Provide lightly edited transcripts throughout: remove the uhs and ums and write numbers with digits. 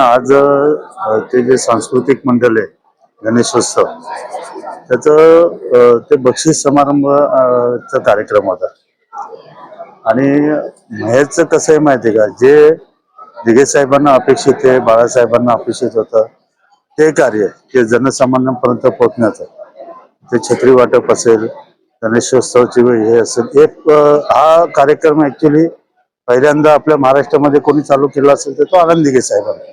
ना आज ते जे सांस्कृतिक मंडळ आहे गणेशोत्सव त्याचं ते बक्षीस समारंभ चा कार्यक्रम होता. आणि महेशचं कसं आहे माहिती आहे का, जे दिघे साहेबांना अपेक्षित आहे, बाळासाहेबांना अपेक्षित होतं ते कार्य ते जनसामान्यांपर्यंत पोहोचण्याचं, ते छत्री वाटप असेल, गणेशोत्सवाची हे असेल, एक हा कार्यक्रम ऍक्च्युली पहिल्यांदा आपल्या महाराष्ट्रामध्ये कोणी चालू केला असेल तर तो आनंद दिघे साहेबांना.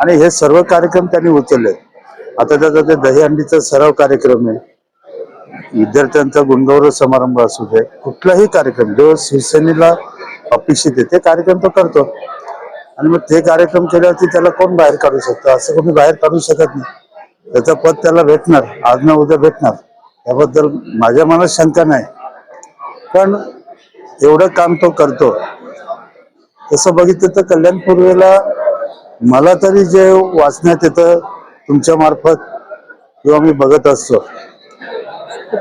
आणि हे सर्व कार्यक्रम त्यांनी उचलले. आता त्याचा ते दहीहंडीचा सराव कार्यक्रम आहे, विद्यार्थ्यांचा गुणगौरव समारंभ असू दे, कुठलाही कार्यक्रम जो शिवसेनेला अपेक्षित आहे ते कार्यक्रम तो करतो. आणि मग ते कार्यक्रम केल्यावरती त्याला कोण बाहेर काढू शकतो? असं कोणी बाहेर काढू शकत नाही. त्याचं पद त्याला भेटणार, आज ना उद्या भेटणार, त्याबद्दल माझ्या मनात शंका नाही. पण एवढं काम तो करतो. तसं बघितलं तर कल्याण पूर्वेला मला तरी जे वाचण्यात येतं तुमच्या मार्फत किंवा मी बघत असतो,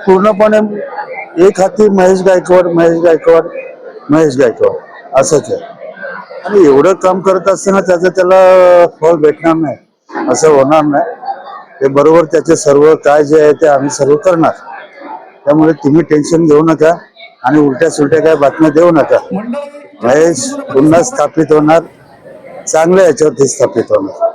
पूर्णपणे एक हाती महेश गायकवाड महेश गायकवाड महेश गायकवाड असंच आहे. आणि एवढं काम करत असताना त्याचं त्याला फळ भेटणार नाही असं होणार नाही. ते बरोबर त्याचे सर्व काय जे आहे ते आम्ही सर्व करणार. त्यामुळे तुम्ही टेन्शन घेऊ नका आणि उलट्या सुलट्या काय बातम्या देऊ नका. महेश पुन्हा स्थापित होणार, चांगल्या याच्यावरती स्थापित होणार.